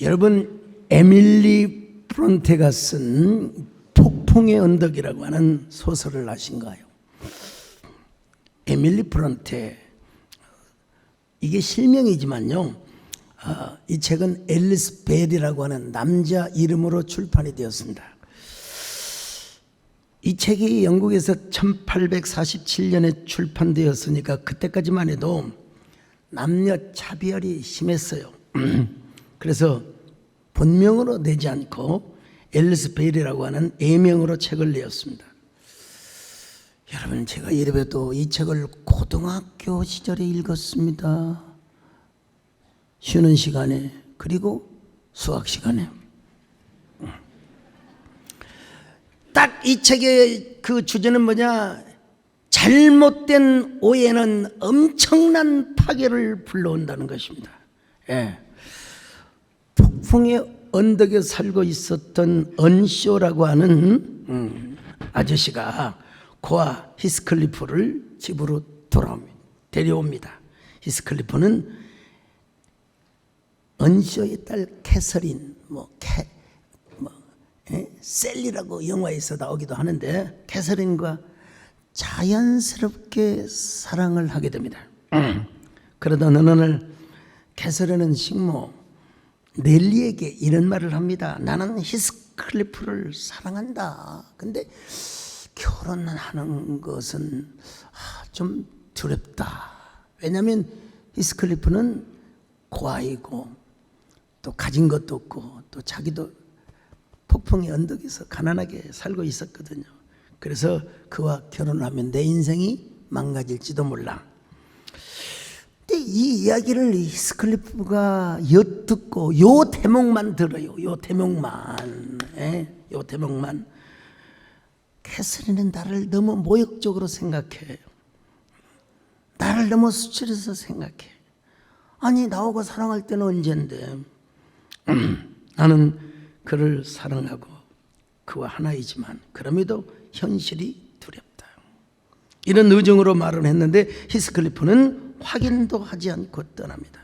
여러분, 에밀리 브론테가 쓴 폭풍의 언덕이라고 하는 소설을 아신가요? 에밀리 브론테, 이게 실명이지만요, 이 책은 앨리스 벨이라고 하는 남자 이름으로 출판이 되었습니다. 이 책이 영국에서 1847년에 출판되었으니까 그때까지만 해도 남녀 차별이 심했어요. 그래서 본명으로 내지 않고 앨리스 벨이라고 하는 애명으로 책을 내었습니다. 여러분, 제가 이래봬도 이 책을 고등학교 시절에 읽었습니다. 쉬는 시간에, 그리고 수학 시간에. 딱 이 책의 그 주제는 뭐냐? 잘못된 오해는 엄청난 파괴를 불러온다는 것입니다. 예. 폭풍의 언덕에 살고 있었던 언쇼라고 하는 아저씨가 고아 히스클리프를 집으로 데려옵니다. 히스클리프는 언쇼의 딸 캐서린, 셀리라고 영화에서 나오기도 하는데, 캐서린과 자연스럽게 사랑을 하게 됩니다. 그러다 어느 날 캐서린은 식모 넬리에게 이런 말을 합니다. 나는 히스클리프를 사랑한다. 근데 결혼하는 것은 좀 두렵다. 왜냐하면 히스클리프는 고아이고 또 가진 것도 없고 또 자기도 폭풍의 언덕에서 가난하게 살고 있었거든요. 그래서 그와 결혼하면 내 인생이 망가질지도 몰라. 근데 이 이야기를 히스클리프가 엿듣고 요 대목만 들어요. 요 대목만. 요 대목만. 캐서린은 나를 너무 모욕적으로 생각해. 나를 너무 수치해서 생각해. 아니, 나하고 사랑할 때는 언젠데. 나는 그를 사랑하고 그와 하나이지만 그럼에도 현실이 두렵다. 이런 의정으로 말을 했는데 히스클리프는 확인도 하지 않고 떠납니다.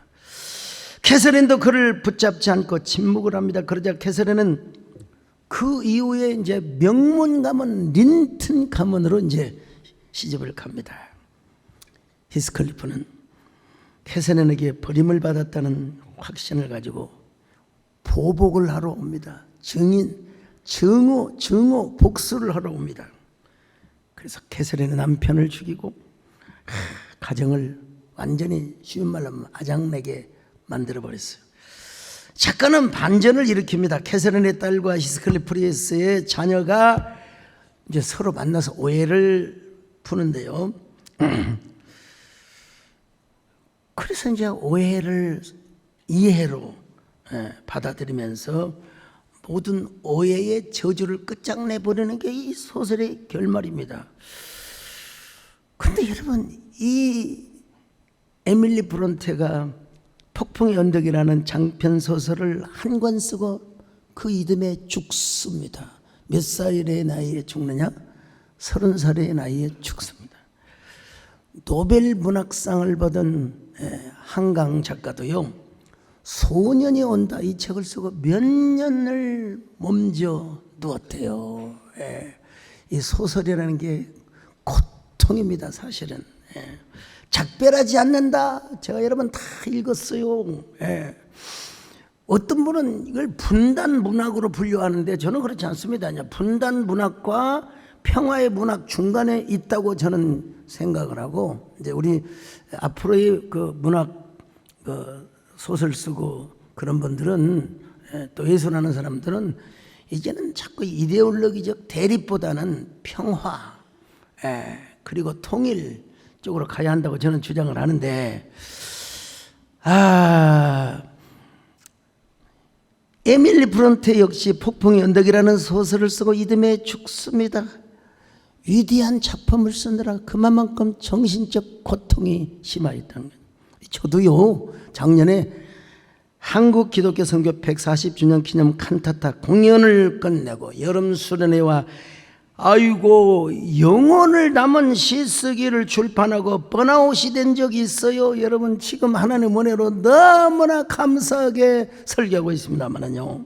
캐서린도 그를 붙잡지 않고 침묵을 합니다. 그러자 캐서린은 그 이후에 이제 명문 가문 린튼 가문으로 이제 시집을 갑니다. 히스클리프는 캐서린에게 버림을 받았다는 확신을 가지고 보복을 하러 옵니다. 증오, 복수를 하러 옵니다. 그래서 캐서린의 남편을 죽이고 가정을 완전히 쉬운 말로 하면 아장내게 만들어버렸어요. 작가는 반전을 일으킵니다. 캐서린의 딸과 히스클리프의 자녀가 이제 서로 만나서 오해를 푸는데요. 그래서 이제 오해를 이해로 받아들이면서 모든 오해의 저주를 끝장내버리는 게 이 소설의 결말입니다. 근데 여러분, 이 에밀리 브론테가 폭풍의 언덕이라는 장편 소설을 한 권 쓰고 그 이듬해 죽습니다. 몇 살의 나이에 죽느냐? 30살의 나이에 죽습니다. 노벨 문학상을 받은 한강 작가도요, 소년이 온다 이 책을 쓰고 몇 년을 몸져 누웠대요. 이 소설이라는 게 고통입니다, 사실은. 작별하지 않는다. 제가 여러분 다 읽었어요. 어떤 분은 이걸 분단 문학으로 분류하는데 저는 그렇지 않습니다. 분단 문학과 평화의 문학 중간에 있다고 저는 생각을 하고, 이제 우리 앞으로의 그 문학 소설 쓰고 그런 분들은, 또 예술하는 사람들은 이제는 자꾸 이데올로기적 대립보다는 평화, 그리고 통일 쪽으로 가야 한다고 저는 주장을 하는데, 에밀리 브론테 역시 폭풍의 언덕이라는 소설을 쓰고 이듬해 죽습니다. 위대한 작품을 쓰느라 그만큼 정신적 고통이 심하였다는 거예요. 저도요, 작년에 한국 기독교 선교 140주년 기념 칸타타 공연을 끝내고 여름 수련회와 아이고, 영혼을 담은 시쓰기를 출판하고 번아웃이 된 적이 있어요. 여러분, 지금 하나님 은혜로 너무나 감사하게 설교하고 있습니다만요,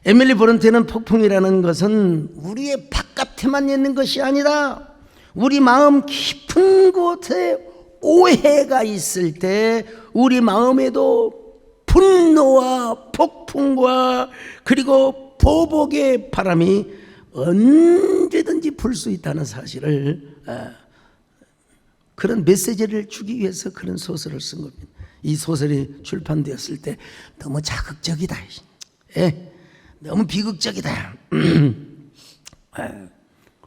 에밀리 브론테는 폭풍이라는 것은 우리의 바깥에만 있는 것이 아니라 우리 마음 깊은 곳에 오해가 있을 때 우리 마음에도 분노와 폭풍과 그리고 보복의 바람이 언제든지 불 수 있다는 사실을, 그런 메시지를 주기 위해서 그런 소설을 쓴 겁니다. 이 소설이 출판되었을 때 너무 자극적이다, 너무 비극적이다.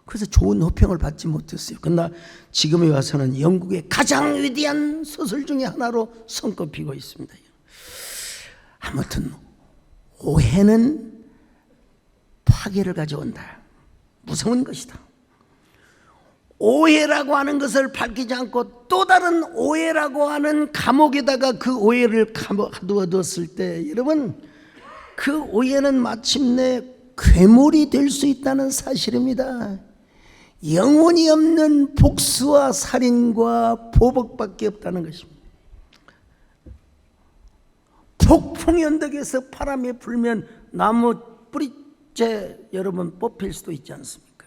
그래서 좋은 호평을 받지 못했어요. 그러나 지금에 와서는 영국의 가장 위대한 소설 중에 하나로 손꼽히고 있습니다. 아무튼 오해는 파괴를 가져온다. 무서운 것이다. 오해라고 하는 것을 밝히지 않고 또 다른 오해라고 하는 감옥에다가 그 오해를 가두어뒀을 때, 여러분, 그 오해는 마침내 괴물이 될 수 있다는 사실입니다. 영혼이 없는 복수와 살인과 보복밖에 없다는 것입니다. 폭풍 언덕에서 바람이 불면 나무 뿌리째 여러분 뽑힐 수도 있지 않습니까?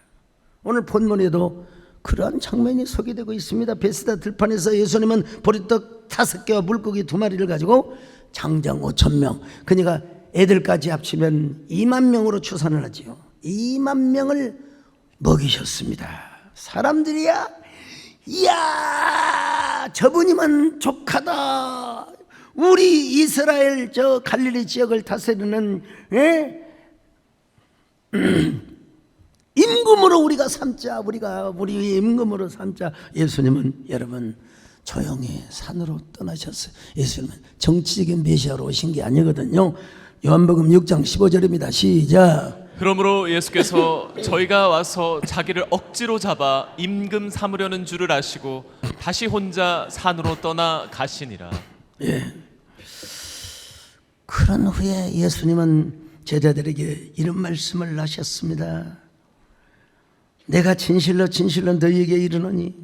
오늘 본문에도 그러한 장면이 소개되고 있습니다. 베스다 들판에서 예수님은 보리떡 5개와 물고기 2마리를 가지고 장정 5,000명, 그러니까 애들까지 합치면 2만 명으로 추산을 하지요. 2만 명을 먹이셨습니다. 사람들이야, 이야, 저분이면 족하다. 우리 이스라엘 저 갈릴리 지역을 다스리는 임금으로 우리가 삼자, 우리 임금으로 삼자. 예수님은 여러분 조용히 산으로 떠나셨어요. 예수님은 정치적인 메시아로 오신 게 아니거든요. 요한복음 6장 15절입니다. 시작. 그러므로 예수께서 저희가 와서 자기를 억지로 잡아 임금 삼으려는 줄을 아시고 다시 혼자 산으로 떠나 가시니라. 그런 후에 예수님은 제자들에게 이런 말씀을 하셨습니다. 내가 진실로 진실로 너희에게 이르노니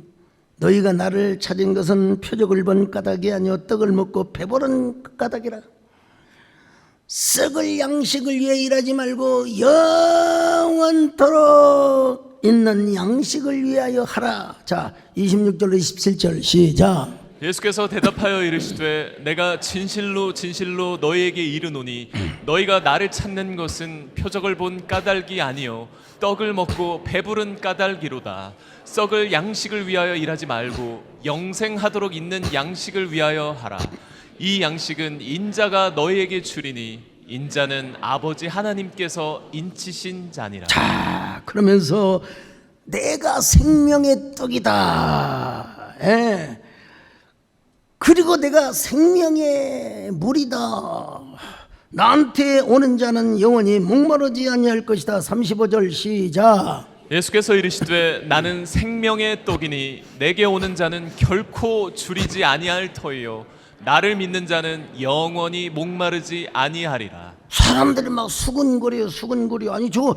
너희가 나를 찾은 것은 표적을 본 까닭이 아니요 떡을 먹고 배부른 까닭이라. 썩을 양식을 위해 일하지 말고 영원토록 있는 양식을 위하여 하라. 자, 26절로 27절 시작. 예수께서 대답하여 이르시되 내가 진실로 진실로 너희에게 이르노니 너희가 나를 찾는 것은 표적을 본 까닭이 아니요 떡을 먹고 배부른 까닭이로다. 썩을 양식을 위하여 일하지 말고 영생하도록 있는 양식을 위하여 하라. 이 양식은 인자가 너희에게 주리니 인자는 아버지 하나님께서 인치신 자니라. 자, 그러면서 내가 생명의 떡이다. 그리고 내가 생명의 물이다. 나한테 오는 자는 영원히 목마르지 아니할 것이다. 35절 시작. 예수께서 이르시되 나는 생명의 떡이니 내게 오는 자는 결코 줄이지 아니할 터이요 나를 믿는 자는 영원히 목마르지 아니하리라. 사람들이 막 수근거려. 아니 저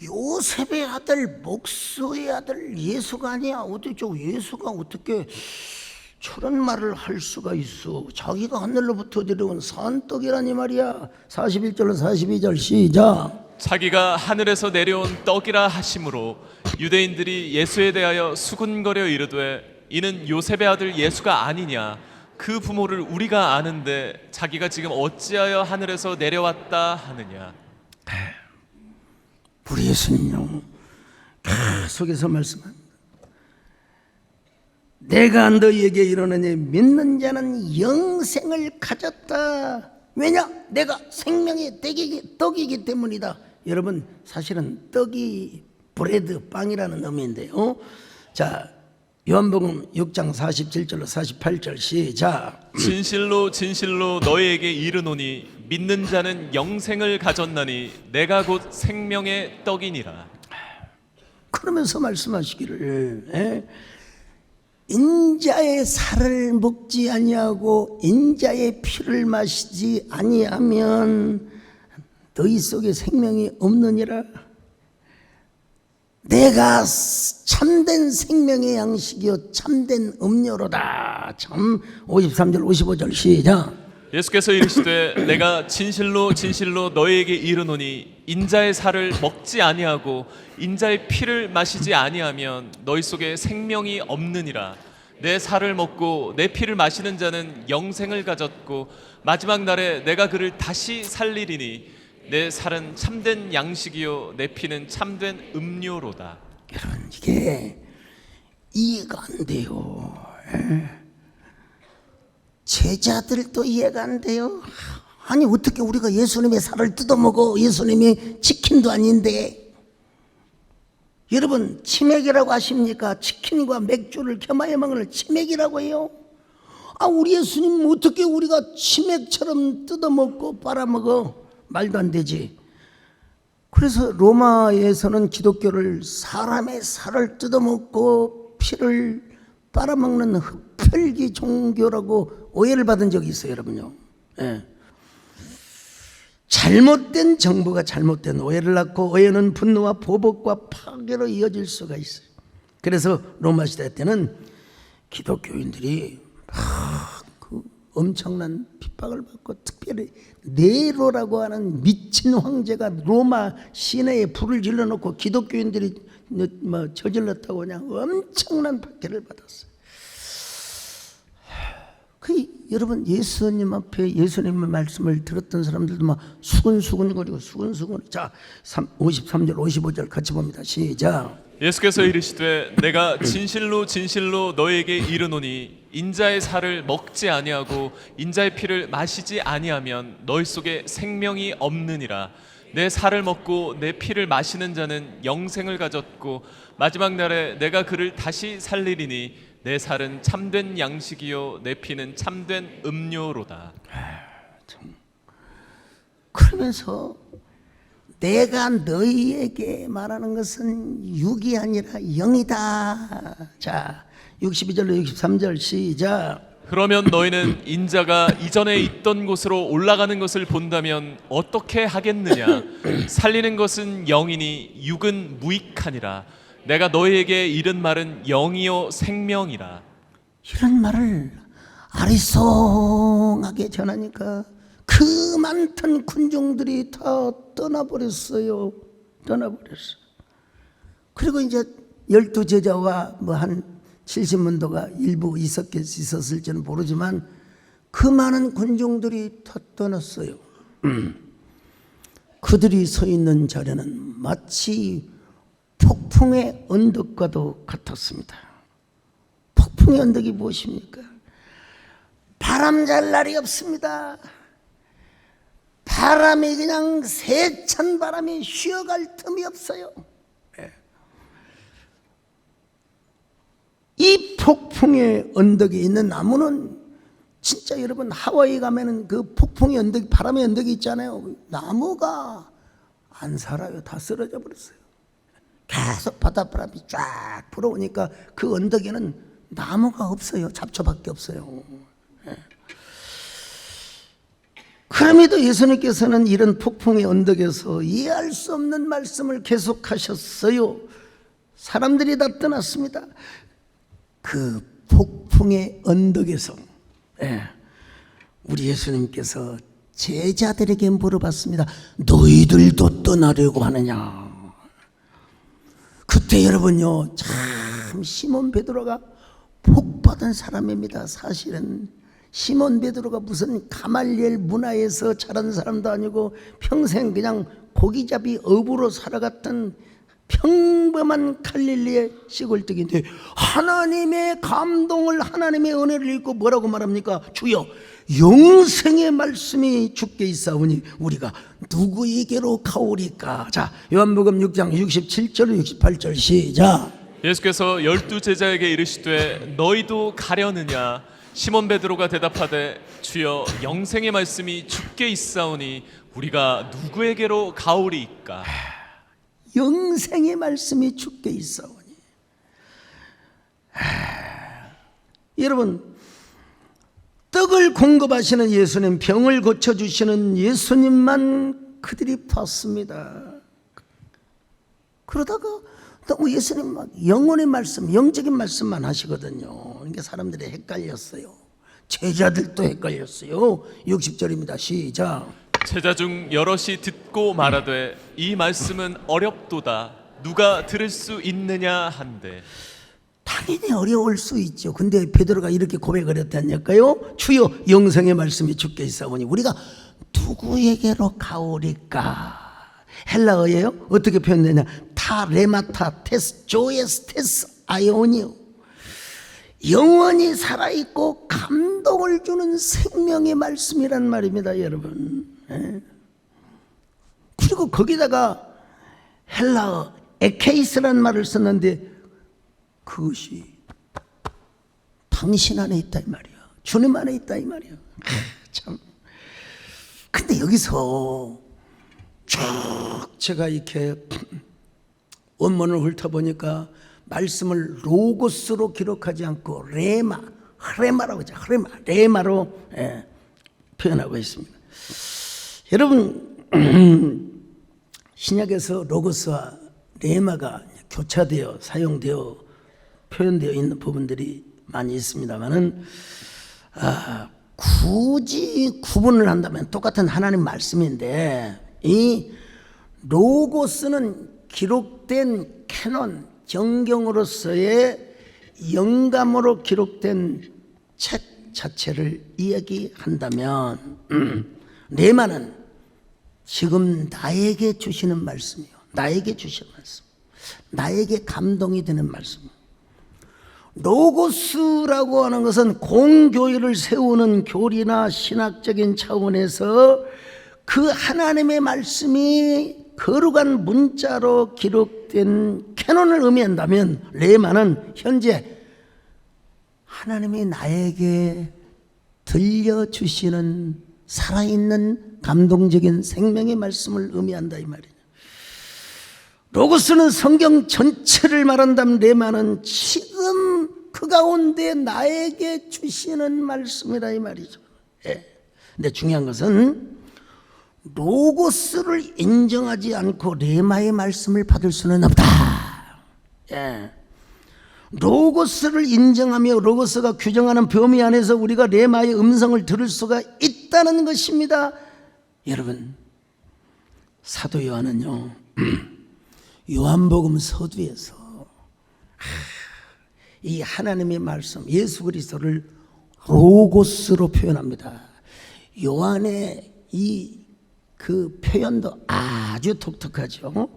요셉의 아들, 목수의 아들 예수가 아니야. 어떻게 저 예수가 어떻게 저런 말을 할 수가 있어. 자기가 하늘로부터 데려온 산떡이라니 말이야. 41절로 42절 시작. 자기가 하늘에서 내려온 떡이라 하심으로 유대인들이 예수에 대하여 수군거려 이르되 이는 요셉의 아들 예수가 아니냐. 그 부모를 우리가 아는데 자기가 지금 어찌하여 하늘에서 내려왔다 하느냐. 우리 예수님요 계속해서 말씀합니다. 내가 너희에게 이르노니 믿는 자는 영생을 가졌다. 왜냐? 내가 생명의 떡이기 때문이다. 여러분 사실은 떡이 브레드, 빵이라는 의미인데요. 자, 요한복음 6장 47절로 48절 시작. 진실로 진실로 너희에게 이르노니 믿는 자는 영생을 가졌나니 내가 곧 생명의 떡이니라. 그러면서 말씀하시기를 인자의 살을 먹지 아니하고 인자의 피를 마시지 아니하면 너희 속에 생명이 없느니라. 내가 참된 생명의 양식이요 참된 음료로다. 참 53절 55절 시작. 예수께서 이르시되 내가 진실로 진실로 너희에게 이르노니 인자의 살을 먹지 아니하고 인자의 피를 마시지 아니하면 너희 속에 생명이 없느니라. 내 살을 먹고 내 피를 마시는 자는 영생을 가졌고 마지막 날에 내가 그를 다시 살리리니 내 살은 참된 양식이요 내 피는 참된 음료로다. 여러분 이게 이해가 안 돼요. 제자들도 이해가 안 돼요. 아니 어떻게 우리가 예수님의 살을 뜯어먹어? 예수님이 치킨도 아닌데. 여러분 치맥이라고 아십니까? 치킨과 맥주를 겸하여 먹는 치맥이라고 해요. 아 우리 예수님 어떻게 우리가 치맥처럼 뜯어먹고 빨아먹어? 말도 안 되지. 그래서 로마에서는 기독교를 사람의 살을 뜯어먹고 피를 빨아먹는 흡혈귀 종교라고 오해를 받은 적이 있어요, 여러분요. 예. 잘못된 정보가 잘못된 오해를 낳고 오해는 분노와 보복과 파괴로 이어질 수가 있어요. 그래서 로마 시대 때는 기독교인들이 그 엄청난 핍박을 받고, 특별히 네로라고 하는 미친 황제가 로마 시내에 불을 질러놓고 기독교인들이 저질렀다고 그냥 엄청난 박해를 받았어요. 여러분 예수님 앞에 예수님의 말씀을 들었던 사람들도 막 수근수근거리고 수근수근. 자 53절 55절 같이 봅니다. 시작. 예수께서 이르시되 내가 진실로 진실로 너희에게 이르노니 인자의 살을 먹지 아니하고 인자의 피를 마시지 아니하면 너희 속에 생명이 없느니라. 내 살을 먹고 내 피를 마시는 자는 영생을 가졌고 마지막 날에 내가 그를 다시 살리리니 내 살은 참된 양식이요 내 피는 참된 음료로다. 그러면서 내가 너희에게 말하는 것은 육이 아니라 영이다. 자 62절로 63절 시작. 그러면 너희는 인자가 이전에 있던 곳으로 올라가는 것을 본다면 어떻게 하겠느냐? 살리는 것은 영이니 육은 무익하니라. 내가 너희에게 이른 말은 영이요 생명이라. 이런 말을 아리송하게 전하니까 그 많던 군중들이 다 떠나버렸어요. 그리고 이제 12제자와 뭐 한 70문도가 일부 있었을지는 모르지만 그 많은 군중들이 다 떠났어요. 그들이 서 있는 자리는 마치 폭풍의 언덕과도 같았습니다. 폭풍의 언덕이 무엇입니까? 바람 잘 날이 없습니다. 바람이 그냥 세찬 바람이 쉬어갈 틈이 없어요. 이 폭풍의 언덕에 있는 나무는 진짜 여러분 하와이 가면은 그 폭풍의 언덕, 바람의 언덕이 있잖아요. 나무가 안 살아요. 다 쓰러져 버렸어요. 계속 바닷바람이 쫙 불어오니까 그 언덕에는 나무가 없어요. 잡초밖에 없어요. 그럼에도 예수님께서는 이런 폭풍의 언덕에서 이해할 수 없는 말씀을 계속하셨어요. 사람들이 다 떠났습니다. 그 폭풍의 언덕에서 우리 예수님께서 제자들에게 물어봤습니다. 너희들도 떠나려고 하느냐? 그때 여러분요, 참 시몬 베드로가 복 받은 사람입니다. 사실은 시몬 베드로가 무슨 가말리엘 문화에서 자란 사람도 아니고 평생 그냥 고기잡이 어부로 살아갔던 평범한 갈릴리의 시골뜨기인데 하나님의 감동을, 하나님의 은혜를 읽고 뭐라고 말합니까? 주여 영생의 말씀이 주께 있사오니 우리가 누구에게로 가오리까? 자 요한복음 6장 67절 68절 시작. 예수께서 12제자에게 이르시되 너희도 가려느냐? 시몬 베드로가 대답하되 주여 영생의 말씀이 주께 있사오니 우리가 누구에게로 가오리이까? 영생의 말씀이 주께 있사오니. 여러분 떡을 공급하시는 예수님, 병을 고쳐주시는 예수님만 그들이 봤습니다. 그러다가 너무 예수님 막 영혼의 말씀, 영적인 말씀만 하시거든요. 그러니까 사람들이 헷갈렸어요. 제자들도 헷갈렸어요. 60절입니다. 시작. 제자 중 여럿이 듣고 말하되 이 말씀은 어렵도다 누가 들을 수 있느냐 한데. 당연히 어려울 수 있죠. 근데 베드로가 이렇게 고백을 했다니까요. 주여 영생의 말씀이 주께 있사오니 우리가 누구에게로 가오리까. 헬라어예요. 어떻게 표현되냐. 타 레마타 테스 조에스 테스 아이오니오. 영원히 살아있고 감동을 주는 생명의 말씀이란 말입니다, 여러분. 그리고 거기다가 헬라어 에케이스라는 말을 썼는데 그것이 당신 안에 있다 이 말이야. 주님 안에 있다 이 말이야. 참. 근데 여기서 쭉 제가 이렇게 원문을 훑어보니까 말씀을 로고스로 기록하지 않고 레마라고 하죠. 레마로 표현하고 있습니다. 여러분 신약에서 로고스와 레마가 교차되어 사용되어 표현되어 있는 부분들이 많이 있습니다만은 굳이 구분을 한다면 똑같은 하나님 말씀인데 이 로고스는 기록된 캐논 정경으로서의 영감으로 기록된 책 자체를 이야기한다면 레마는 지금 나에게 주시는 말씀이요. 나에게 주시는 말씀. 나에게 감동이 되는 말씀. 로고스라고 하는 것은 공교회를 세우는 교리나 신학적인 차원에서 그 하나님의 말씀이 거룩한 문자로 기록된 캐논을 의미한다면 레마는 현재 하나님이 나에게 들려주시는 살아있는 감동적인 생명의 말씀을 의미한다 이 말이에요. 로고스는 성경 전체를 말한다면 레마는 지금 그 가운데 나에게 주시는 말씀이라 이 말이죠. 근데 중요한 것은 로고스를 인정하지 않고 레마의 말씀을 받을 수는 없다. 로고스를 인정하며 로고스가 규정하는 범위 안에서 우리가 레마의 음성을 들을 수가 있다는 것입니다. 여러분, 사도 요한은요 요한복음 서두에서 이 하나님의 말씀 예수 그리스도를 로고스로 표현합니다. 요한의 이 그 표현도 아주 독특하죠.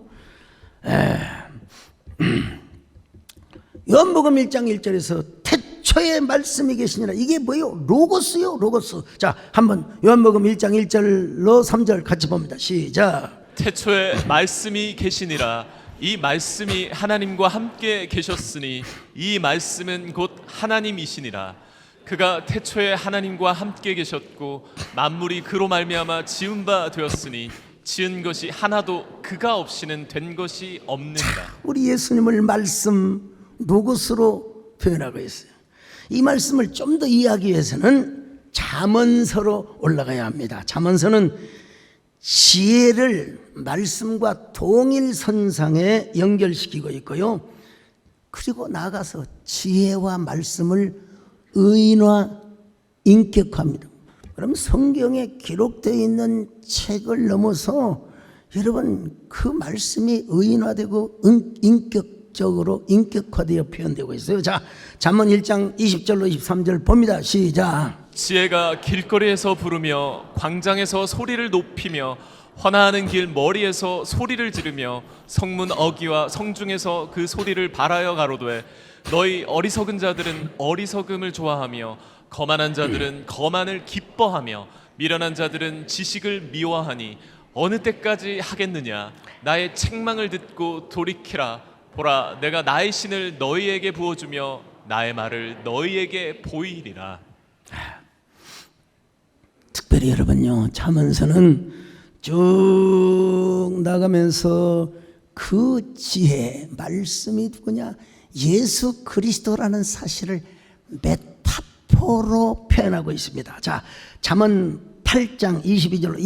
요한복음 1장 1절에서 태초에 말씀이 계시니라. 이게 뭐예요? 로고스요, 로고스. 자, 한번 요한복음 1장 1절로 3절 같이 봅니다. 시작. 태초에 말씀이 계시니라. 이 말씀이 하나님과 함께 계셨으니 이 말씀은 곧 하나님이시니라. 그가 태초에 하나님과 함께 계셨고 만물이 그로 말미암아 지은 바 되었으니 지은 것이 하나도 그가 없이는 된 것이 없느니라. 우리 예수님을 말씀 로고스로 표현하고 있어요. 이 말씀을 좀 더 이해하기 위해서는 잠언서로 올라가야 합니다. 잠언서는 지혜를 말씀과 동일선상에 연결시키고 있고요. 그리고 나아가서 지혜와 말씀을 의인화, 인격화합니다. 그럼 성경에 기록되어 있는 책을 넘어서 여러분 그 말씀이 의인화되고 인격적으로 인격화되어 표현되고 있어요. 자, 잠언 1장 20절로 23절 봅니다. 시작. 지혜가 길거리에서 부르며 광장에서 소리를 높이며 환화하는 길 머리에서 소리를 지르며 성문 어귀와 성중에서 그 소리를 발하여 가로되 너희 어리석은 자들은 어리석음을 좋아하며 거만한 자들은 거만을 기뻐하며 미련한 자들은 지식을 미워하니 어느 때까지 하겠느냐. 나의 책망을 듣고 돌이키라. 보라, 내가 나의 신을 너희에게 부어주며 나의 말을 너희에게 보이리라. 특별히 여러분요, 잠언서는 쭉 나가면서 그 지혜 말씀이 누구냐? 예수 그리스도라는 사실을 메타포로 표현하고 있습니다. 자, 잠언 8장 22절로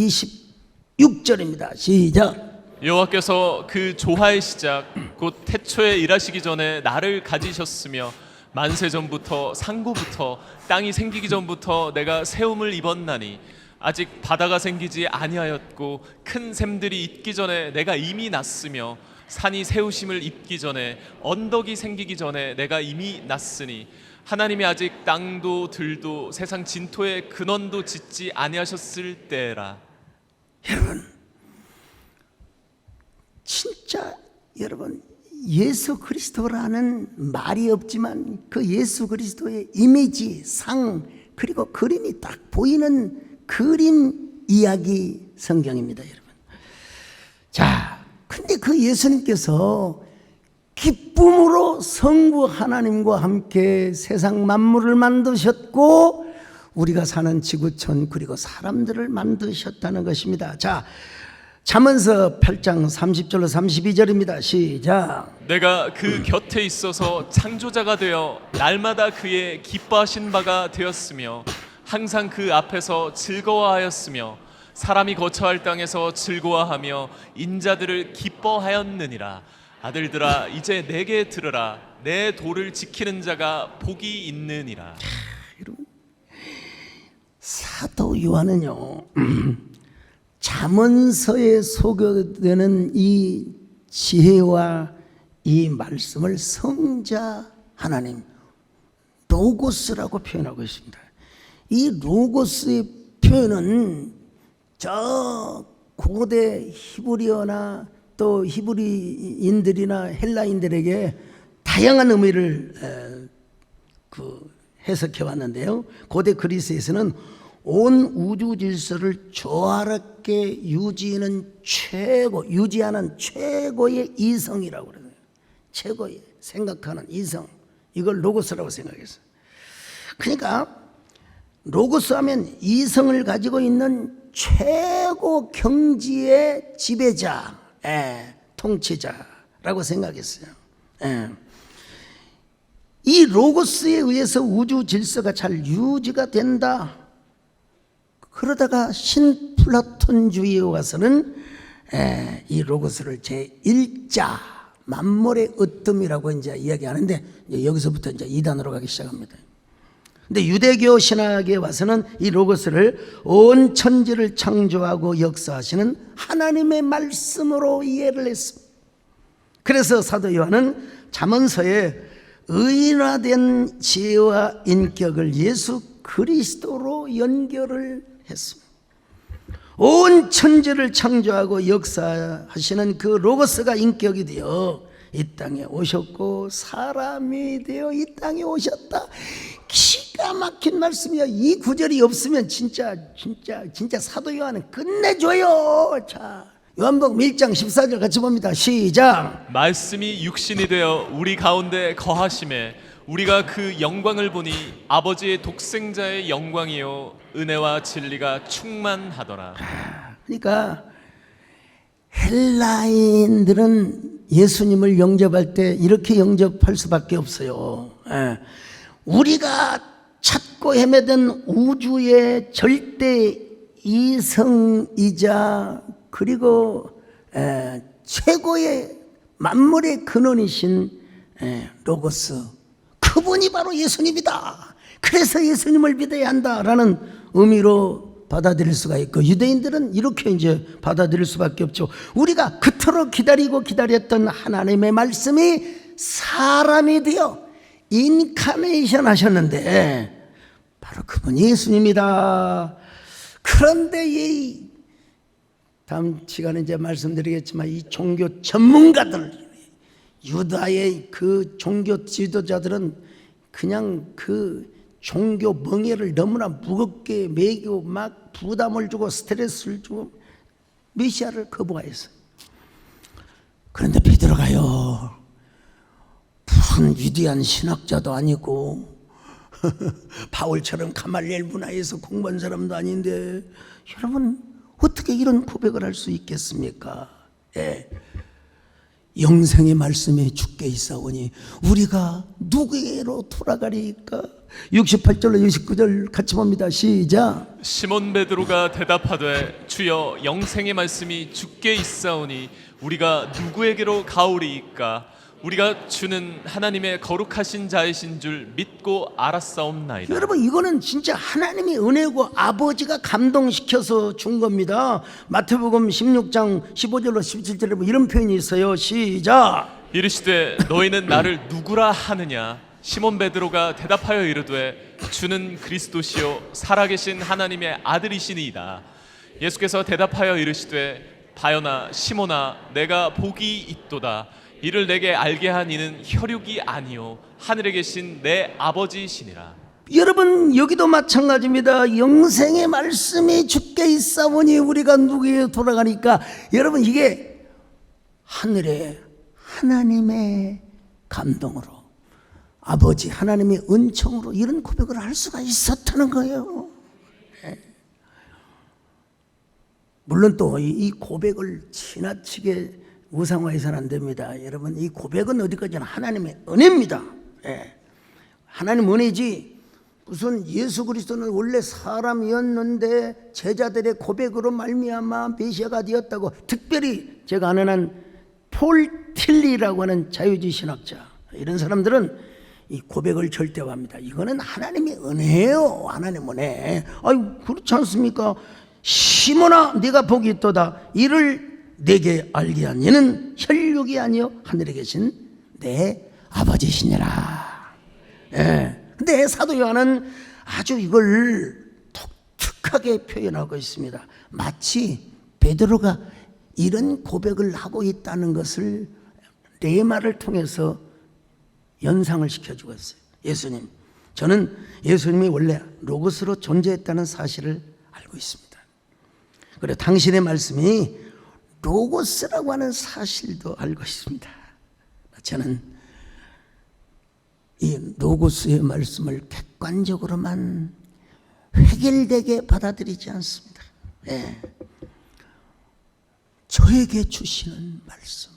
26절입니다. 시작. 여호와께서 그 조화의 시작 곧 태초에 일하시기 전에 나를 가지셨으며 만세 전부터 상고부터 땅이 생기기 전부터 내가 세움을 입었나니 아직 바다가 생기지 아니하였고 큰 샘들이 있기 전에 내가 이미 났으며 산이 세우심을 입기 전에 언덕이 생기기 전에 내가 이미 났으니 하나님이 아직 땅도 들도 세상 진토의 근원도 짓지 아니하셨을 때라. 여러분, 진짜 여러분, 예수 그리스도라는 말이 없지만 그 예수 그리스도의 이미지, 상, 그리고 그림이 딱 보이는 그림 이야기 성경입니다, 여러분. 자, 근데 그 예수님께서 기쁨으로 성부 하나님과 함께 세상 만물을 만드셨고 우리가 사는 지구촌 그리고 사람들을 만드셨다는 것입니다. 자, 잠언서 8장 30절로 32절입니다. 시작. 내가 그 곁에 있어서 창조자가 되어 날마다 그의 기뻐하신 바가 되었으며 항상 그 앞에서 즐거워하였으며 사람이 거처할 땅에서 즐거워하며 인자들을 기뻐하였느니라. 아들들아 이제 내게 들으라. 내 도를 지키는 자가 복이 있느니라. 여러분, 사도 요한은요 잠언서에 소개되는 이 지혜와 이 말씀을 성자 하나님 로고스라고 표현하고 있습니다. 이 로고스의 표현은 저 고대 히브리어나 또 히브리인들이나 헬라인들에게 다양한 의미를 해석해 왔는데요. 고대 그리스에서는 온 우주 질서를 조화롭게 유지하는 최고의 이성이라고 그래요. 최고의 생각하는 이성, 이걸 로고스라고 생각했어요. 그러니까 로고스 하면 이성을 가지고 있는 최고 경지의 지배자, 통치자라고 생각했어요. 이 로고스에 의해서 우주 질서가 잘 유지가 된다. 그러다가 신플라톤주의에 와서는 이 로고스를 제1자 만물의 으뜸이라고 이제 이야기하는데 여기서부터 이제 2단으로 가기 시작합니다. 근데 유대교 신학에 와서는 이 로고스를 온 천지를 창조하고 역사하시는 하나님의 말씀으로 이해를 했습니다. 그래서 사도 요한은 잠언서에 의인화된 지혜와 인격을 예수 그리스도로 연결을 했습니다. 온 천지를 창조하고 역사하시는 그 로고스가 인격이 되어 이 땅에 오셨고 사람이 되어 이 땅에 오셨다. 기가 막힌 말씀이야. 이 구절이 없으면 진짜 사도 요한은 끝내줘요. 자, 요한복음 1장 14절 같이 봅니다. 시작. 말씀이 육신이 되어 우리 가운데 거하심에 우리가 그 영광을 보니 아버지의 독생자의 영광이요 은혜와 진리가 충만하더라. 그러니까 헬라인들은 예수님을 영접할 때 이렇게 영접할 수밖에 없어요. 우리가 찾고 헤매던 우주의 절대 이성이자 그리고 최고의 만물의 근원이신 로고스, 그분이 바로 예수님이다. 그래서 예수님을 믿어야 한다라는 의미로 받아들일 수가 있고, 유대인들은 이렇게 이제 받아들일 수밖에 없죠. 우리가 그토록 기다렸던 하나님의 말씀이 사람이 되어 인카네이션 하셨는데 바로 그분이 예수님이다. 그런데 이 다음 시간에 이제 말씀드리겠지만 이 종교 전문가들, 유다의 그 종교 지도자들은 그냥 그 종교 멍에를 너무나 무겁게 매기고 막 부담을 주고 스트레스를 주고 메시아를 거부하였어요. 그런데 베드로가요, 무슨 위대한 신학자도 아니고 바울처럼 가말리엘 문화에서 공부한 사람도 아닌데 여러분 어떻게 이런 고백을 할 수 있겠습니까? 영생의 말씀이 주께 있사오니 우리가 누구에게로 돌아가리까? 68절로 69절 같이 봅니다. 시작. 시몬 베드로가 대답하되 주여 영생의 말씀이 주께 있사오니 우리가 누구에게로 가오리이까? 우리가 주는 하나님의 거룩하신 자이신 줄 믿고 알았사옵나이다. 여러분, 이거는 진짜 하나님의 은혜고 아버지가 감동시켜서 준 겁니다. 마태복음 16장 15절로 17절에 뭐 이런 표현이 있어요. 시작. 이르시되 너희는 나를 누구라 하느냐? 시몬 베드로가 대답하여 이르되 주는 그리스도시요 살아계신 하나님의 아들이시니이다. 예수께서 대답하여 이르시되 바요나 시몬아 내가 복이 있도다. 이를 내게 알게 한 이는 혈육이 아니요 하늘에 계신 내 아버지시니라. 여러분, 여기도 마찬가지입니다. 영생의 말씀이 주께 있사오니 우리가 누구에게 돌아가니까, 여러분, 이게 하늘의 하나님의 감동으로, 아버지 하나님의 은총으로 이런 고백을 할 수가 있었다는 거예요. 물론 또 이 고백을 지나치게 우상화해서는 안 됩니다. 여러분, 이 고백은 어디까지나 하나님의 은혜입니다. 하나님 은혜지, 무슨 예수 그리스도는 원래 사람이었는데 제자들의 고백으로 말미암아 메시아가 되었다고. 특별히 제가 아는 한 폴 틸리라고 하는 자유주의 신학자, 이런 사람들은 이 고백을 절대화합니다. 이거는 하나님의 은혜예요. 하나님 은혜. 아유, 그렇지 않습니까? 시몬아 네가 복이 있도다. 이를 내게 알게 한 이는 혈육이 아니요 하늘에 계신 내 아버지시니라. 근데 사도 요한은 아주 이걸 독특하게 표현하고 있습니다. 마치 베드로가 이런 고백을 하고 있다는 것을 레마를 통해서 연상을 시켜주고 있어요. 예수님, 저는 예수님이 원래 로고스로 존재했다는 사실을 알고 있습니다. 그리고 당신의 말씀이 로고스라고 하는 사실도 알고 있습니다. 저는 이 로고스의 말씀을 객관적으로만 획일되게 받아들이지 않습니다. 저에게 주시는 말씀.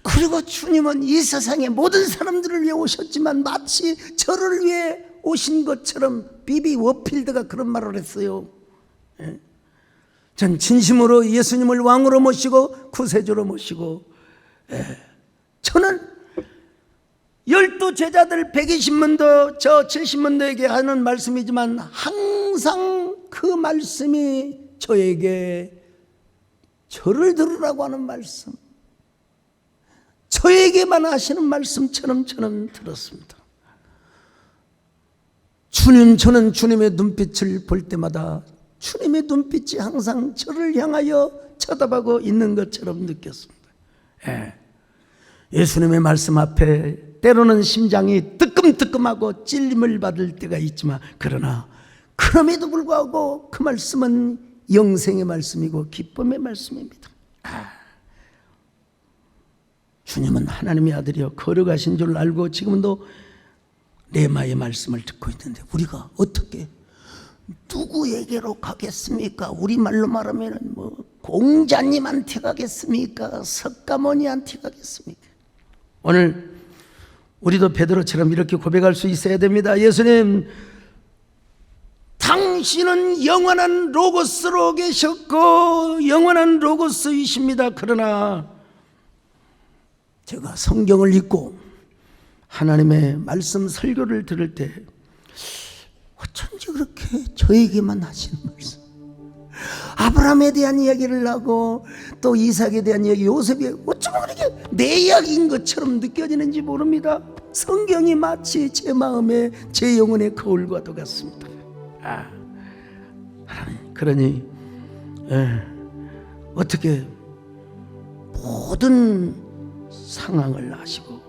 그리고 주님은 이 세상의 모든 사람들을 위해 오셨지만 마치 저를 위해 오신 것처럼, 비비 워필드가 그런 말을 했어요. 전 진심으로 예수님을 왕으로 모시고 구세주로 모시고, 저는 12 제자들 120문도 저 70문도에게 하는 말씀이지만 항상 그 말씀이 저에게 저를 들으라고 하는 말씀, 저에게만 하시는 말씀처럼 저는 들었습니다. 주님, 저는 주님의 눈빛을 볼 때마다 주님의 눈빛이 항상 저를 향하여 쳐다보고 있는 것처럼 느꼈습니다. 예수님의 말씀 앞에 때로는 심장이 뜨끔뜨끔하고 찔림을 받을 때가 있지만, 그러나 그럼에도 불구하고 그 말씀은 영생의 말씀이고 기쁨의 말씀입니다. 주님은 하나님의 아들이여 거룩하신 줄 알고 지금도 레마의 말씀을 듣고 있는데, 우리가 어떻게 누구에게로 가겠습니까? 우리말로 말하면 뭐 공자님한테 가겠습니까? 석가모니한테 가겠습니까? 오늘 우리도 베드로처럼 이렇게 고백할 수 있어야 됩니다. 예수님, 당신은 영원한 로고스로 계셨고 영원한 로고스이십니다. 그러나 제가 성경을 읽고 하나님의 말씀 설교를 들을 때 어쩐지 그렇게 저에게만 하시는 말씀, 아브라함에 대한 이야기를 하고 또 이삭에 대한 이야기, 요셉이 어쩌면 그렇게 내 이야기인 것처럼 느껴지는지 모릅니다. 성경이 마치 제 마음에 제 영혼의 거울과도 같습니다. 하나님, 그러니 어떻게 모든 상황을 아시고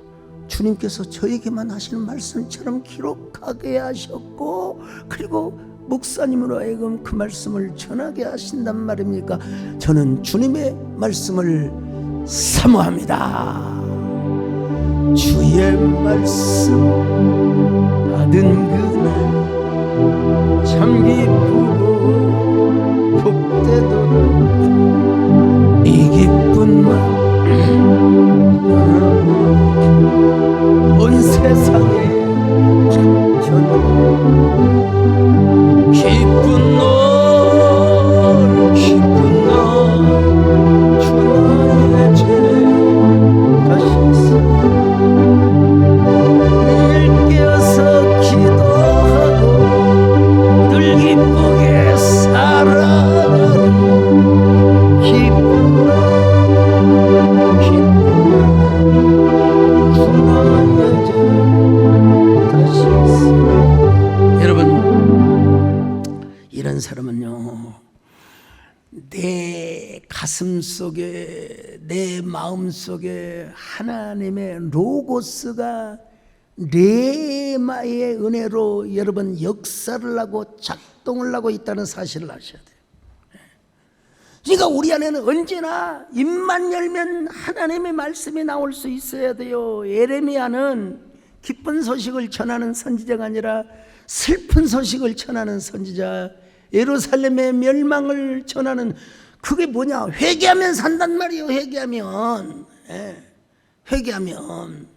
주님께서 저에게만 하시는 말씀처럼 기록하게 하셨고, 그리고 목사님으로 하여금 그 말씀을 전하게 하신단 말입니까? 저는 주님의 말씀을 사모합니다. 주의 말씀 받은 그날 참 기쁘고 복되도록 이 기쁜 마음 속에, 내 마음 속에 하나님의 로고스가 레마의 은혜로 여러분 역사를 하고 작동을 하고 있다는 사실을 아셔야 돼요. 그러니까 우리 안에는 언제나 입만 열면 하나님의 말씀이 나올 수 있어야 돼요. 예레미야는 기쁜 소식을 전하는 선지자가 아니라 슬픈 소식을 전하는 선지자, 예루살렘의 멸망을 전하는, 그게 뭐냐, 회개하면 산단 말이에요. 회개하면. 회개하면.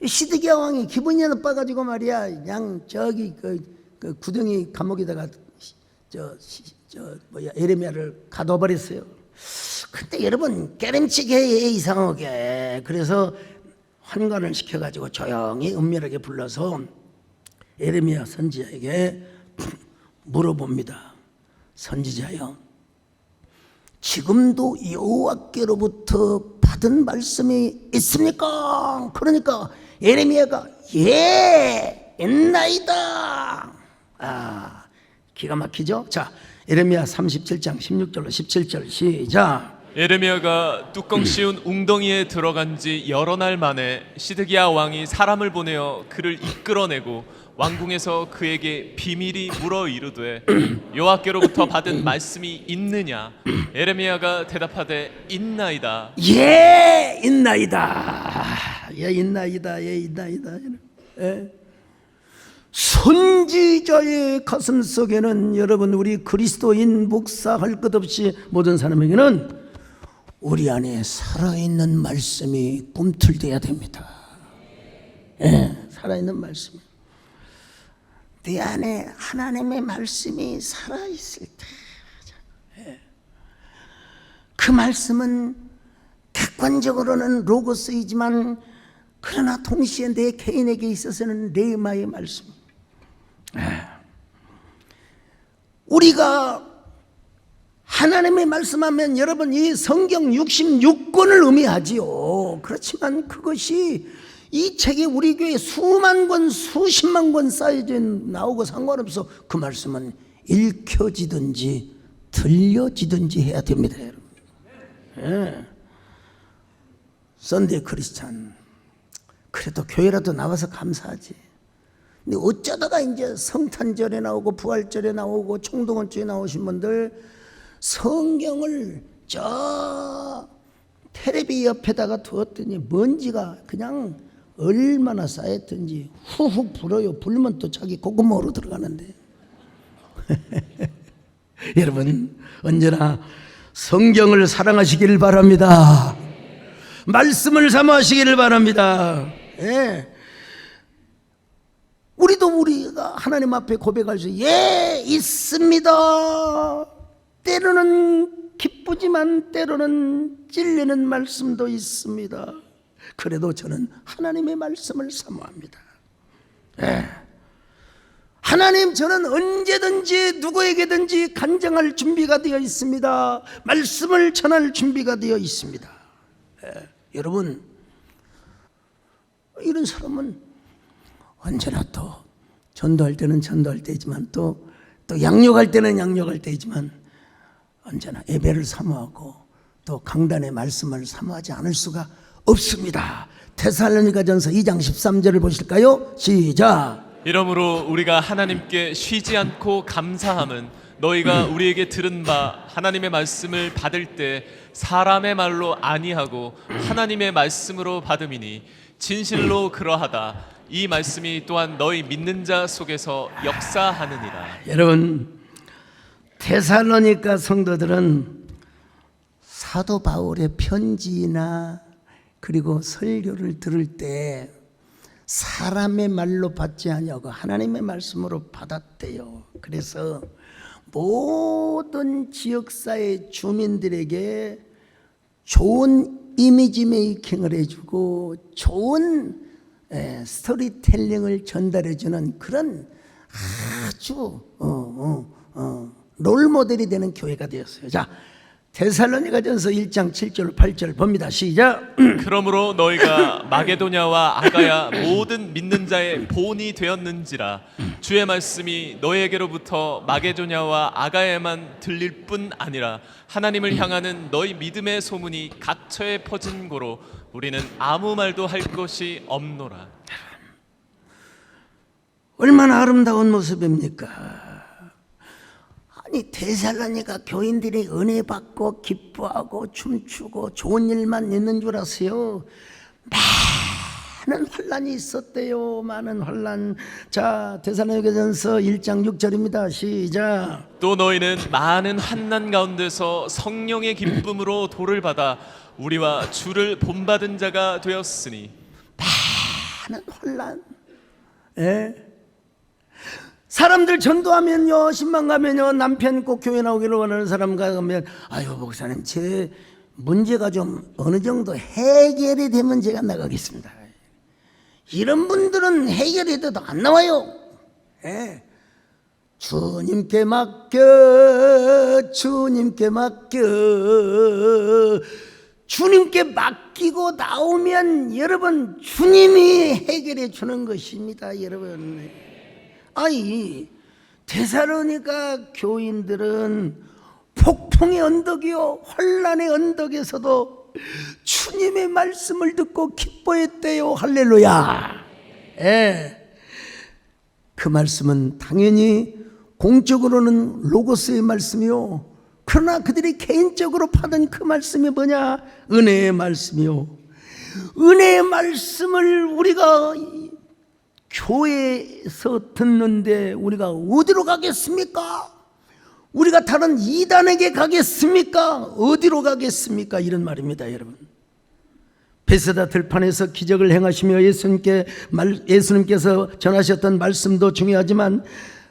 시드기야 왕이 기분이 나빠가지고 말이야, 그냥 저기 그 구덩이 감옥에다가 예레미야를 가둬버렸어요. 근데 여러분 깨름치게 해, 이상하게. 그래서 환관을 시켜가지고 조용히 은밀하게 불러서 예레미야 선지자에게 물어봅니다. 선지자요, 지금도 여호와께로부터 받은 말씀이 있습니까? 그러니까 예레미야가 예, 있나이다. 기가 막히죠? 자, 예레미야 37장 16절로 17절 시작. 예레미야가 뚜껑 씌운 웅덩이에 들어간 지 여러 날 만에 시드기야 왕이 사람을 보내어 그를 이끌어내고 왕궁에서 그에게 비밀이 물어 이르되 여호와께로부터 받은 말씀이 있느냐? 예레미야가 대답하되 있나이다. 예, 있나이다. 예, 있나이다. 예, 있나이다. 예. 선지자의 가슴 속에는, 여러분, 우리 그리스도인 목사할 것 없이 모든 사람에게는 우리 안에 살아있는 말씀이 꿈틀대야 됩니다. 예, 살아있는 말씀. 내 안에 하나님의 말씀이 살아있을 때, 그 말씀은 객관적으로는 로고스이지만 그러나 동시에 내 개인에게 있어서는 레마의 말씀. 우리가 하나님의 말씀하면 여러분 이 성경 66권을 의미하지요. 그렇지만 그것이 이 책이 우리 교회에 수만 권, 수십만 권 쌓여져 나오고 상관없어. 그 말씀은 읽혀지든지 들려지든지 해야 됩니다, 여러분. 예. 선데이 크리스찬, 그래도 교회라도 나와서 감사하지. 근데 어쩌다가 이제 성탄절에 나오고 부활절에 나오고 총동원주에 나오신 분들 성경을 저 테레비 옆에다가 두었더니 먼지가 그냥 얼마나 쌓였든지 후후 불어요. 불면 또 자기 고구마로 들어가는데. 여러분 언제나 성경을 사랑하시길 바랍니다. 말씀을 사모하시기를 바랍니다. 예. 우리가 하나님 앞에 고백할 수, 예, 있습니다. 때로는 기쁘지만 때로는 찔리는 말씀도 있습니다. 그래도 저는 하나님의 말씀을 사모합니다. 예. 하나님, 저는 언제든지 누구에게든지 간증할 준비가 되어 있습니다. 말씀을 전할 준비가 되어 있습니다. 예. 여러분, 이런 사람은 언제나 또 전도할 때는 전도할 때이지만 또 양육할 때는 양육할 때이지만 언제나 예배를 사모하고 또 강단의 말씀을 사모하지 않을 수가 없습니다. 데살로니가전서 2장 13절을 보실까요? 시작. 이러므로 우리가 하나님께 쉬지 않고 감사함은 너희가 우리에게 들은 바 하나님의 말씀을 받을 때 사람의 말로 아니하고 하나님의 말씀으로 받음이니 진실로 그러하다. 이 말씀이 또한 너희 믿는 자 속에서 역사하느니라. 여러분, 데살로니가 성도들은 사도 바울의 편지나 그리고 설교를 들을 때 사람의 말로 받지 아니하고 하나님의 말씀으로 받았대요. 그래서 모든 지역사회 주민들에게 좋은 이미지 메이킹을 해주고 좋은 스토리텔링을 전달해주는 그런 아주 롤모델이 되는 교회가 되었어요. 자, 데살로니가전서 1장 7절 8절 봅니다. 시작. 그러므로 너희가 마게도냐와 아가야 모든 믿는 자의 본이 되었는지라. 주의 말씀이 너에게로부터 마게도냐와 아가야에만 들릴 뿐 아니라 하나님을 향하는 너희 믿음의 소문이 각처에 퍼진 고로 우리는 아무 말도 할 것이 없노라. 얼마나 아름다운 모습입니까? 아니 데살로니가 교인들이 은혜 받고 기뻐하고 춤추고 좋은 일만 있는 줄 아세요? 많은 환란이 있었대요. 많은 환란. 자, 데살로니가전서 1장 6절입니다. 시작. 또 너희는 많은 환난 가운데서 성령의 기쁨으로 도를 받아 우리와 주를 본받은 자가 되었으니. 많은 환란. 예. 사람들 전도하면요, 신방 가면요, 남편 꼭 교회 나오기를 원하는 사람 가면, 아유 목사님 제 문제가 좀 어느 정도 해결이 되면 제가 나가겠습니다. 이런 분들은 해결이 돼도 안 나와요. 예. 주님께 맡겨, 주님께 맡겨. 주님께 맡기고 나오면 여러분 주님이 해결해 주는 것입니다. 여러분, 아니 데살로니가 교인들은 폭풍의 언덕이요 환난의 언덕에서도 주님의 말씀을 듣고 기뻐했대요. 할렐루야. 예. 그 말씀은 당연히 공적으로는 로고스의 말씀이요, 그러나 그들이 개인적으로 받은 그 말씀이 뭐냐? 은혜의 말씀이요. 은혜의 말씀을 우리가 교회에서 듣는데 우리가 어디로 가겠습니까? 우리가 다른 이단에게 가겠습니까? 어디로 가겠습니까? 이런 말입니다, 여러분. 베세다 들판에서 기적을 행하시며 예수님께서 전하셨던 말씀도 중요하지만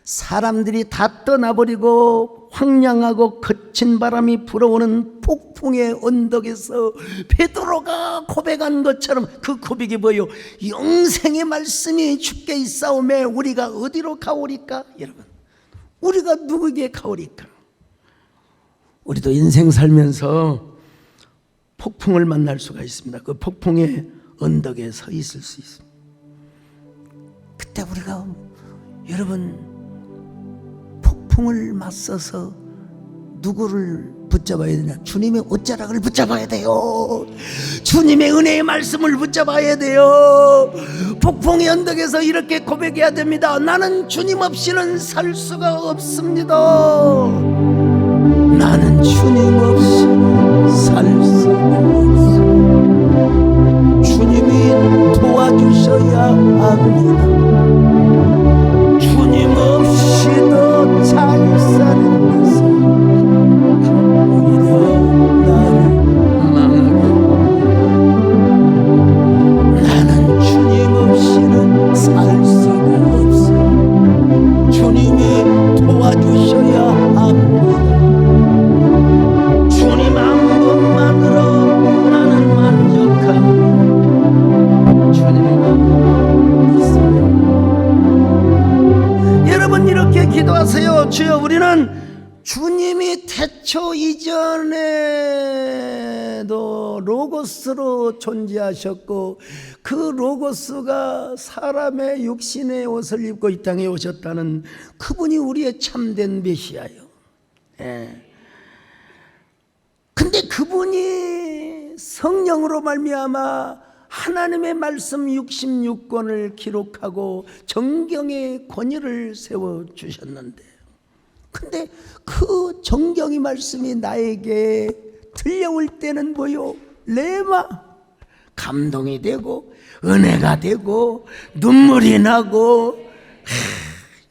사람들이 다 떠나버리고 황량하고 거친 바람이 불어오는 폭풍의 언덕에서 베드로가 고백한 것처럼 그 고백이 뭐예요? 영생의 말씀이 주께 있사오매 우리가 어디로 가오리까? 여러분, 우리가 누구에게 가오리까? 우리도 인생 살면서 폭풍을 만날 수가 있습니다. 그 폭풍의 언덕에 서 있을 수 있습니다. 그때 우리가 여러분 폭풍을 맞서서 누구를 붙잡아야 되냐? 주님의 옷자락을 붙잡아야 돼요. 주님의 은혜의 말씀을 붙잡아야 돼요. 폭풍의 언덕에서 이렇게 고백해야 됩니다. 나는 주님 없이는 살 수가 없습니다. 나는 주님 없이 살 수가 없습니다. 주님이 도와주셔야 합니다. 주님 없이도 잘 사는 것은 오히려 나를 망하게 합니다. 나는 주님 없이는 살 수가 없어요. 주님이 도와주셔야 합니다. 주님 한 분만으로 나는 만족합니다. 주님과 있습니다. 여러분 이렇게 기도하세요. 주여, 우리는 주님이 태초 이전에도 로고스로 존재하셨고 그 로고스가 사람의 육신의 옷을 입고 이 땅에 오셨다는 그분이 우리의 참된 메시아예요. 예. 근데 그분이 성령으로 말미암아 하나님의 말씀 66권을 기록하고 정경의 권위를 세워주셨는데, 근데 그 정경의 말씀이 나에게 들려올 때는 뭐요? 레마, 감동이 되고 은혜가 되고 눈물이 나고,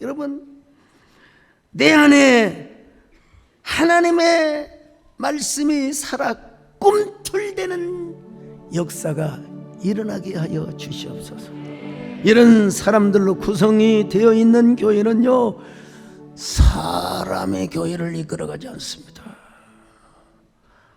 여러분 내 안에 하나님의 말씀이 살아 꿈틀대는 역사가 일어나게 하여 주시옵소서. 이런 사람들로 구성이 되어 있는 교회는요, 사람의 교회를 이끌어가지 않습니다.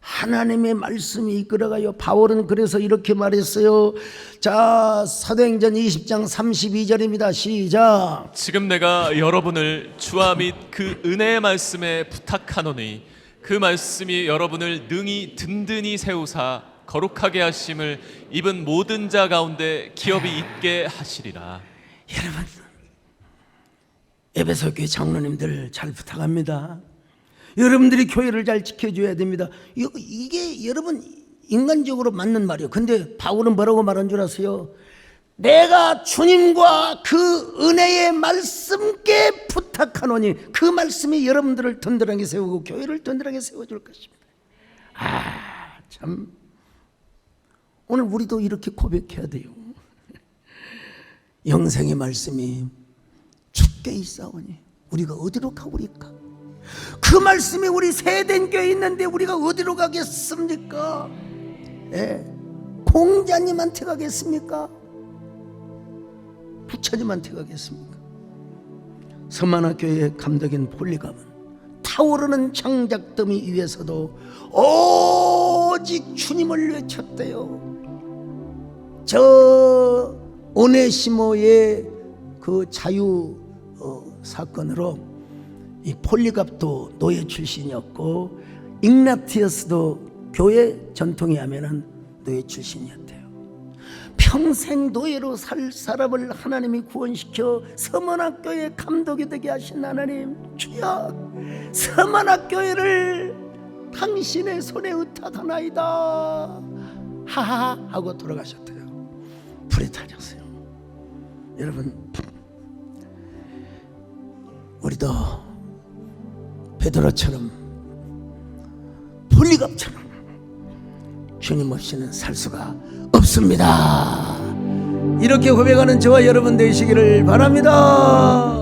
하나님의 말씀이 이끌어가요. 바울은 그래서 이렇게 말했어요. 자, 사도행전 20장 32절입니다. 시작. 지금 내가 여러분을 주와 및 그 은혜의 말씀에 부탁하노니 그 말씀이 여러분을 능히 든든히 세우사 거룩하게 하심을 입은 모든 자 가운데 기업이 있게 하시리라. 여러분, 에베소 교회 장로님들 잘 부탁합니다. 여러분들이 교회를 잘 지켜줘야 됩니다. 이게 여러분 인간적으로 맞는 말이에요. 근데 바울은 뭐라고 말한 줄 아세요? 내가 주님과 그 은혜의 말씀께 부탁하노니 그 말씀이 여러분들을 든든하게 세우고 교회를 든든하게 세워줄 것입니다. 참 오늘 우리도 이렇게 고백해야 돼요. 영생의 말씀이 죽게 있사오니 우리가 어디로 가오리까? 그 말씀이 우리 세된 교회에 있는데 우리가 어디로 가겠습니까? 공자님한테 가겠습니까? 부처님한테 가겠습니까? 서만화교회의 감독인 폴리감은 타오르는 장작더미 위에서도 오직 주님을 외쳤대요. 저 오네시모의 그 자유 사건으로 이 폴리갑도 노예 출신이었고 ig나티어스도 교회 전통에 하면은 노예 출신이었대요. 평생 노예로 살 사람을 하나님이 구원시켜 서만학교의 감독이 되게 하신 하나님, 주여 서만학교회를 당신의 손에 의탁하나이다 하하 하고 돌아가셨대요. 불에 타셨어요. 여러분, 우리도 베드로처럼 폴리갑처럼 주님 없이는 살 수가 없습니다. 이렇게 고백하는 저와 여러분 되시기를 바랍니다.